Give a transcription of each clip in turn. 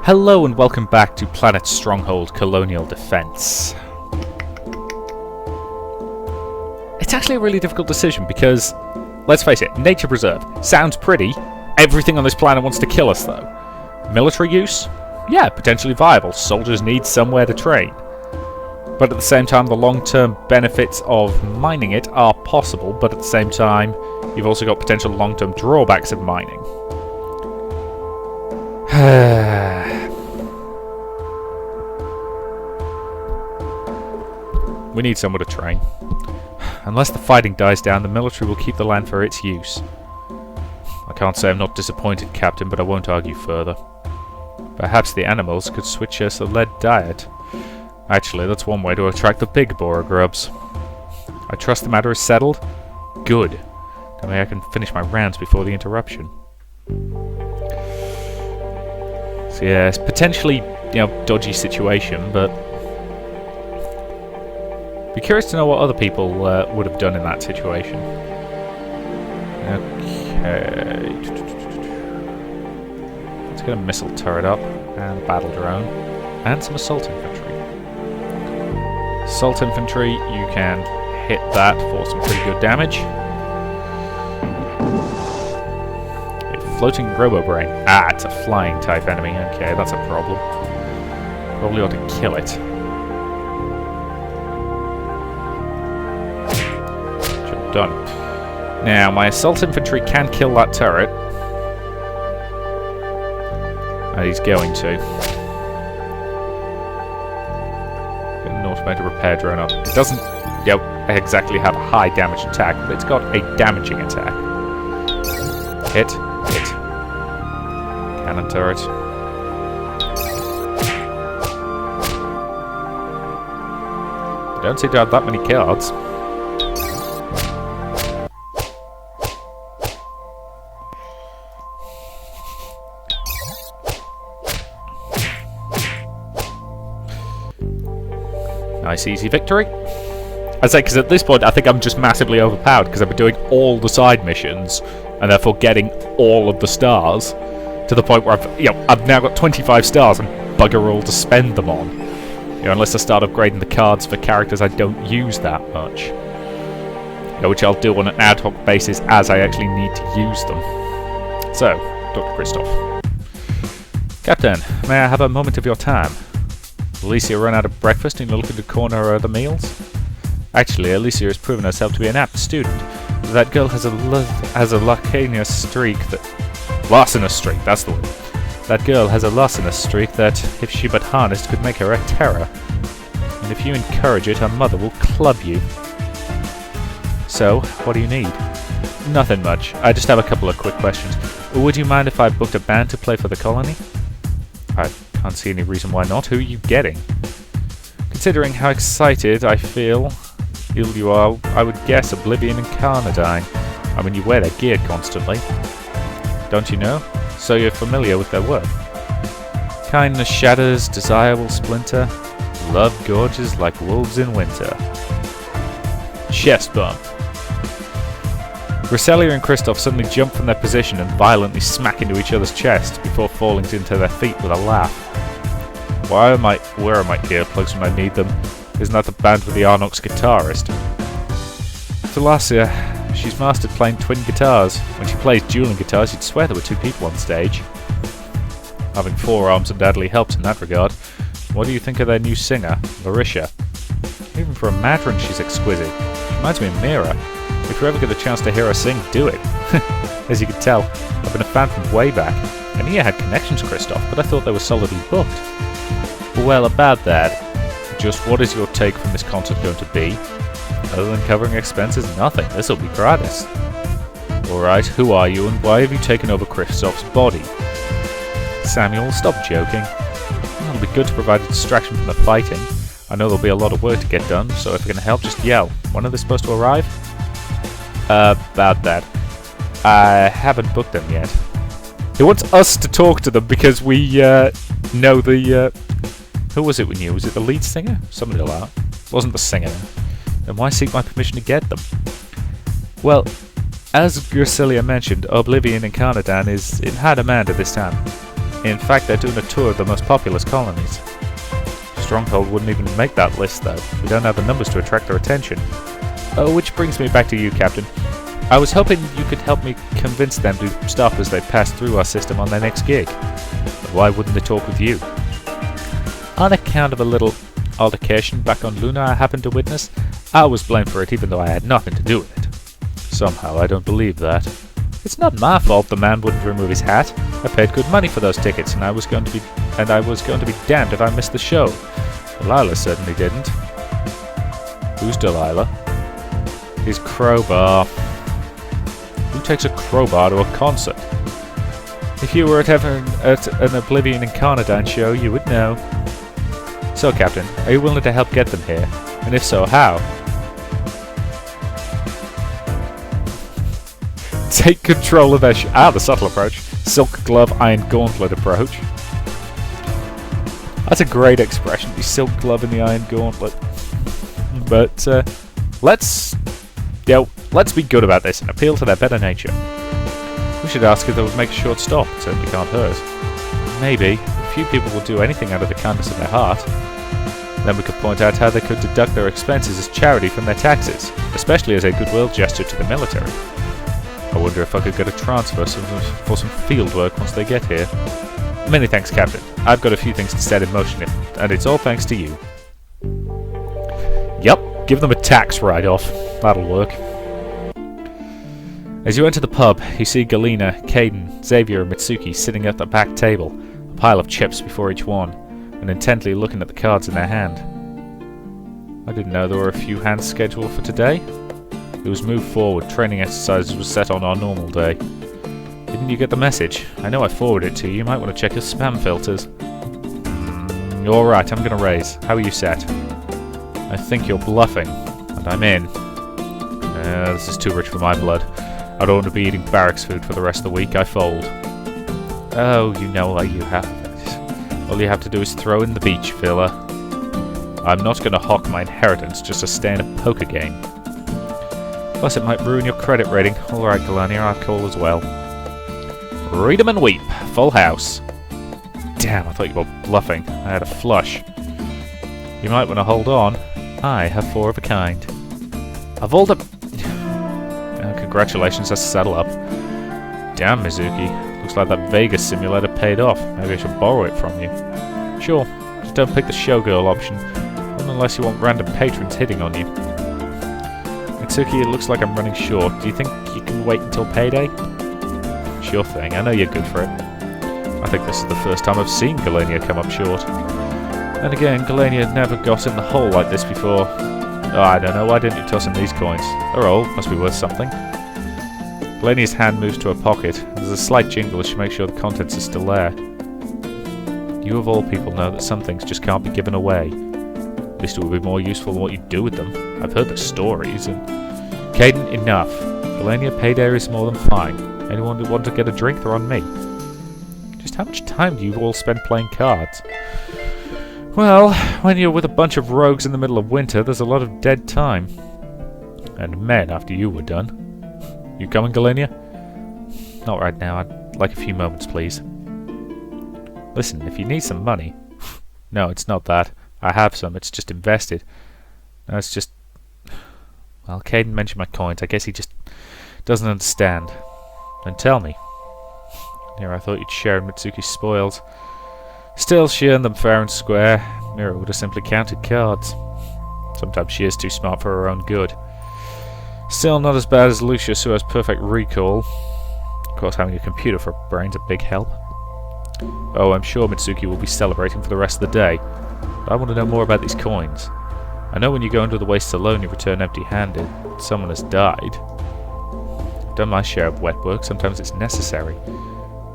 Hello and welcome back to Planet Stronghold Colonial Defence. It's actually a really difficult decision because, let's face it, nature preserve sounds pretty. Everything on this planet wants to kill us though. Military use? Yeah, potentially viable. Soldiers need somewhere to train. But at the same time, the long-term benefits of mining it are possible, but at the same time, you've also got potential long-term drawbacks of mining. We need somewhere to train. Unless the fighting dies down, the military will keep the land for its use. I can't say I'm not disappointed, Captain, but I won't argue further. Perhaps the animals could switch us a lead diet. Actually, that's one way to attract the big boar grubs. I trust the matter is settled? Good. That way I can finish my rounds before the interruption. So yeah, it's potentially, dodgy situation, but be curious to know what other people would have done in that situation. Okay. Let's get a missile turret up, and a battle drone, and some assault infantry. Assault infantry, you can hit that for some pretty good damage. A floating robo-brain. Ah, it's a flying type enemy. Okay, that's a problem. Probably ought to kill it. Done. Now, my assault infantry can kill that turret. And he's going to. Get an automated repair drone up. It doesn't exactly have a high damage attack, but it's got a damaging attack. Hit, hit. Cannon turret. They don't seem to have that many cards. Nice easy victory. I say, because at this point I think I'm just massively overpowered because I've been doing all the side missions and therefore getting all of the stars to the point where I've now got 25 stars and bugger all to spend them on. Unless I start upgrading the cards for characters I don't use that much. Which I'll do on an ad hoc basis as I actually need to use them. So, Dr. Christoph. Captain, may I have a moment of your time? Alicia run out of breakfast and you're looking to corner her other meals? Actually, Alicia has proven herself to be an apt student. That girl has a larcenous streak that... Larcenous streak, that's the word. That girl has a larcenous streak that, if she but harnessed, could make her a terror. And if you encourage it, her mother will club you. So, what do you need? Nothing much. I just have a couple of quick questions. Would you mind if I booked a band to play for the colony? I can't see any reason why not. Who are you getting? Considering how excited I feel you are, I would guess Oblivion and Carnadine. I mean, you wear their gear constantly. Don't you know? So you're familiar with their work. Kindness shatters, desirable splinter. Love gorges like wolves in winter. Chest bump. Griselia and Kristoff suddenly jump from their position and violently smack into each other's chest before falling into their feet with a laugh. Where are my earplugs when I need them? Isn't that the band with the Arnox guitarist? Thalasia, she's mastered playing twin guitars. When she plays dueling guitars, you'd swear there were two people on stage. Having four arms undoubtedly helps in that regard. What do you think of their new singer, Larisha? Even for a Madron, she's exquisite. She reminds me of Mira. If you ever get a chance to hear her sing, do it. As you can tell, I've been a fan from way back. I knew you had connections, Christoph, but I thought they were solidly booked. Well, about that, just what is your take from this concert going to be? Other than covering expenses, nothing. This'll be gratis. Alright, who are you and why have you taken over Christoph's body? Samuel, stop joking. It'll be good to provide a distraction from the fighting. I know there'll be a lot of work to get done, so if you can help, just yell. When are they supposed to arrive? About that. I haven't booked them yet. He wants us to talk to them because we, know the, Who was it we knew? Was it the lead singer? Somebody like that. It wasn't the singer. Then why seek my permission to get them? Well, as Griselia mentioned, Oblivion and Carnadine is in high demand at this time. In fact, they're doing a tour of the most populous colonies. Stronghold wouldn't even make that list, though. We don't have the numbers to attract their attention. Oh, which brings me back to you, Captain. I was hoping you could help me convince them to stop as they pass through our system on their next gig. But why wouldn't they talk with you? On account of a little altercation back on Luna I happened to witness, I was blamed for it even though I had nothing to do with it. Somehow I don't believe that. It's not my fault the man wouldn't remove his hat. I paid good money for those tickets and I was going to be damned if I missed the show. Delilah certainly didn't. Who's Delilah? His crowbar. Who takes a crowbar to a concert? If you were at an Oblivion Incarnadine show, you would know. So, Captain, are you willing to help get them here? And if so, how? Take control of their the subtle approach. Silk glove, iron gauntlet approach. That's a great expression, the silk glove and the iron gauntlet. But, let's be good about this and appeal to their better nature. We should ask if they would make a short stop. It certainly can't hurt. Maybe. A few people will do anything out of the kindness of their heart. Then we could point out how they could deduct their expenses as charity from their taxes, especially as a goodwill gesture to the military. I wonder if I could get a transfer for some field work once they get here. Many thanks, Captain. I've got a few things to set in motion, and it's all thanks to you. Yup, give them a tax write-off. That'll work. As you enter the pub, you see Galena, Caden, Xavier and Mitsuki sitting at the back table, a pile of chips before each one, and intently looking at the cards in their hand. I didn't know there were a few hands scheduled for today. It was moved forward, training exercises was set on our normal day. Didn't you get the message? I know I forwarded it to you, you might want to check your spam filters. Alright, I'm gonna raise. How are you set? I think you're bluffing, and I'm in. This is too rich for my blood. I don't want to be eating barracks food for the rest of the week, I fold. Oh, you know what you have. All you have to do is throw in the beach, filler. I'm not going to hawk my inheritance just to stay in a poker game. Plus it might ruin your credit rating. Alright, Galania, I'll call as well. Read 'em and weep. Full house. Damn, I thought you were bluffing. I had a flush. You might want to hold on. I have 4 of a kind. I've all the... Congratulations, that's settle up. Damn, Mizuki. Looks like that Vegas simulator paid off. Maybe I should borrow it from you. Sure, just don't pick the showgirl option. Not unless you want random patrons hitting on you. Mitsuki, it looks like I'm running short. Do you think you can wait until payday? Sure thing, I know you're good for it. I think this is the first time I've seen Galenia come up short. And again, Galenia never got in the hole like this before. Oh, I don't know, why didn't you toss in these coins? They're old, must be worth something. Galenia's hand moves to her pocket. There's a slight jingle as she makes sure the contents are still there. You of all people know that some things just can't be given away. At least it would be more useful than what you do with them. I've heard the stories and... Caden, enough. Galenia, payday is more than fine. Anyone who want to get a drink, they're on me. Just how much time do you all spend playing cards? Well, when you're with a bunch of rogues in the middle of winter, there's a lot of dead time. And men after you were done. You coming, Galenia? Not right now. I'd like a few moments, please. Listen, if you need some money... No, it's not that. I have some. It's just invested. No, it's just... Well, Caden mentioned my coins. I guess he just doesn't understand. Then tell me. Here, I thought you'd share in Mitsuki's spoils. Still, she earned them fair and square. Mira would have simply counted cards. Sometimes she is too smart for her own good. Still not as bad as Lucius, who has perfect recall. Of course, having a computer for a brain's a big help. Oh, I'm sure Mitsuki will be celebrating for the rest of the day. But I want to know more about these coins. I know when you go into the wastes alone, you return empty-handed. Someone has died. I've done my share of wet work. Sometimes it's necessary.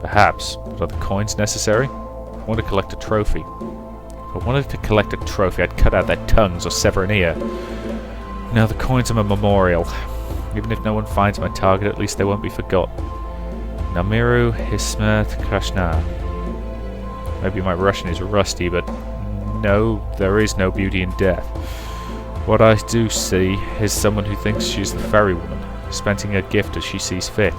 Perhaps. But are the coins necessary? I want to collect a trophy. If I wanted to collect a trophy, I'd cut out their tongues or sever an ear. No, the coins are a memorial. Even if no one finds my target, at least they won't be forgotten. Namiru Hismeth Krishna. Maybe my Russian is rusty, but no, there is no beauty in death. What I do see is someone who thinks she's the fairy woman, spending her gift as she sees fit.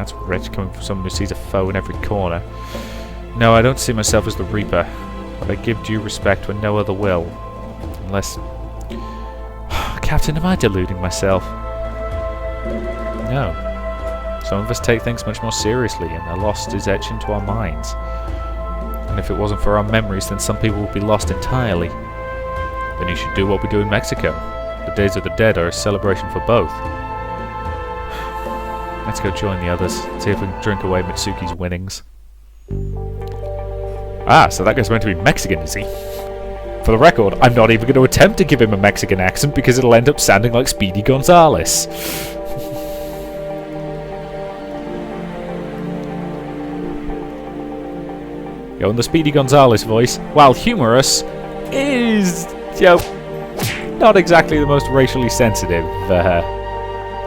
That's rich, coming from someone who sees a foe in every corner. No, I don't see myself as the Reaper, but I give due respect when no other will. Unless... Captain, am I deluding myself? No. Some of us take things much more seriously, and their loss is etched into our minds. And if it wasn't for our memories, then some people would be lost entirely. Then you should do what we do in Mexico. The Days of the Dead are a celebration for both. Let's go join the others, see if we can drink away Mitsuki's winnings. Ah, so that guy's meant to be Mexican, is he? For the record, I'm not even going to attempt to give him a Mexican accent because it'll end up sounding like Speedy Gonzales. Going the Speedy Gonzales voice, while humorous, is, not exactly the most racially sensitive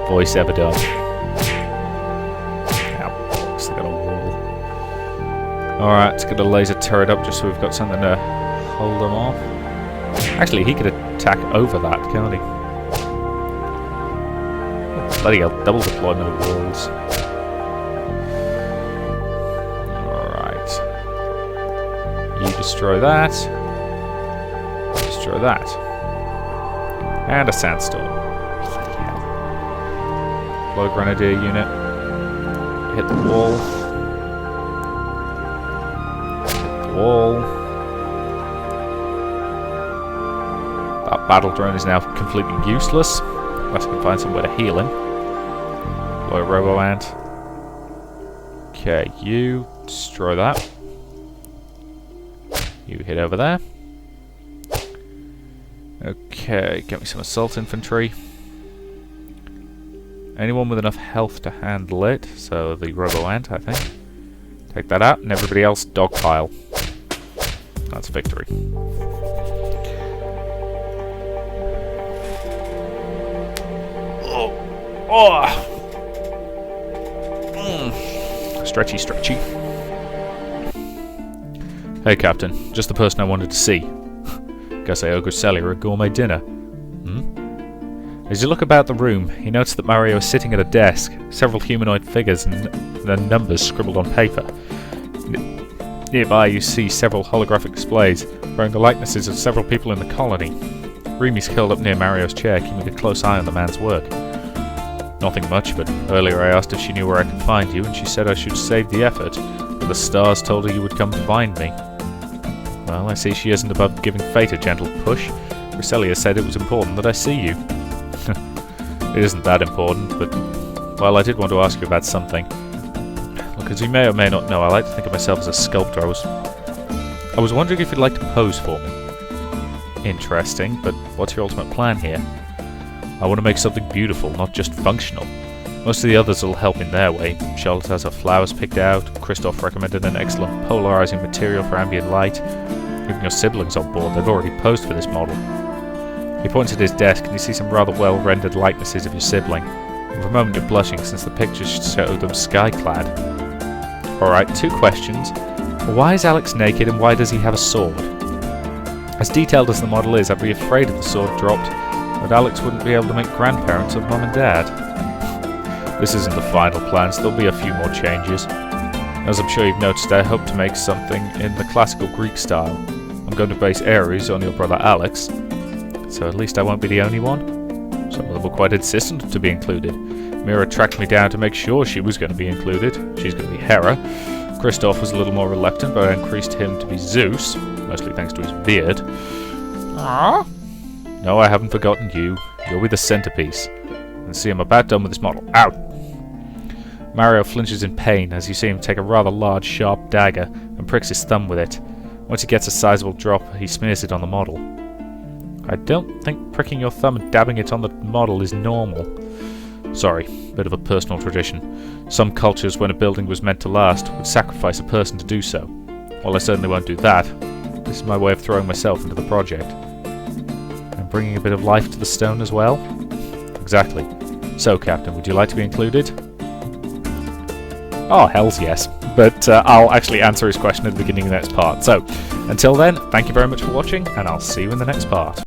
voice ever done. Alright, let's get a laser turret up just so we've got something to hold them off. Actually, he could attack over that, can't he? Oh, bloody hell, double deployment of walls. Alright. You destroy that. Destroy that. And a sandstorm. Bloody hell. Deploy grenadier unit. Hit the wall. Wall. That battle drone is now completely useless, unless I can find somewhere to heal him. Deploy Robo-Ant. Okay, you destroy that. You hit over there. Okay, get me some assault infantry. Anyone with enough health to handle it, so the Robo-Ant, I think. Take that out, and everybody else dogpile. That's victory. Stretchy, stretchy. Hey, Captain. Just the person I wanted to see. Guess I owe Griselia a gourmet dinner. As you look about the room, you notice that Mario is sitting at a desk, several humanoid figures and their numbers scribbled on paper. Nearby you see several holographic displays, bearing the likenesses of several people in the colony. Rimi's curled up near Mario's chair, keeping a close eye on the man's work. Nothing much, but earlier I asked if she knew where I could find you, and she said I should save the effort, but the stars told her you would come to find me. Well, I see she isn't above giving fate a gentle push. Griselia said it was important that I see you. It isn't that important, but, well, I did want to ask you about something. Look, as you may or may not know, I like to think of myself as a sculptor. I was wondering if you'd like to pose for me. Interesting, but what's your ultimate plan here? I want to make something beautiful, not just functional. Most of the others will help in their way. Charlotte has her flowers picked out, Christoph recommended an excellent polarizing material for ambient light. Even your siblings on board, they've already posed for this model. He points at his desk and you see some rather well-rendered likenesses of your sibling. And for a moment you're blushing since the pictures show them sky-clad. Alright, 2 questions. Why is Alex naked and why does he have a sword? As detailed as the model is, I'd be afraid if the sword dropped, but Alex wouldn't be able to make grandparents of Mum and Dad. This isn't the final plans, there'll be a few more changes. As I'm sure you've noticed, I hope to make something in the classical Greek style. I'm going to base Ares on your brother Alex, so at least I won't be the only one. Some of them were quite insistent to be included. Mira tracked me down to make sure she was going to be included. She's going to be Hera. Christoph was a little more reluctant, but I increased him to be Zeus, mostly thanks to his beard. Aww. No, I haven't forgotten you. You'll be the centerpiece. And see, I'm about done with this model. Ow! Mario flinches in pain as you see him take a rather large, sharp dagger and pricks his thumb with it. Once he gets a sizable drop, he smears it on the model. I don't think pricking your thumb and dabbing it on the model is normal. Sorry, bit of a personal tradition. Some cultures, when a building was meant to last, would sacrifice a person to do so. Well, I certainly won't do that. This is my way of throwing myself into the project. And bringing a bit of life to the stone as well? Exactly. So, Captain, would you like to be included? Oh, hells yes. But I'll actually answer his question at the beginning of the next part. So, until then, thank you very much for watching, and I'll see you in the next part.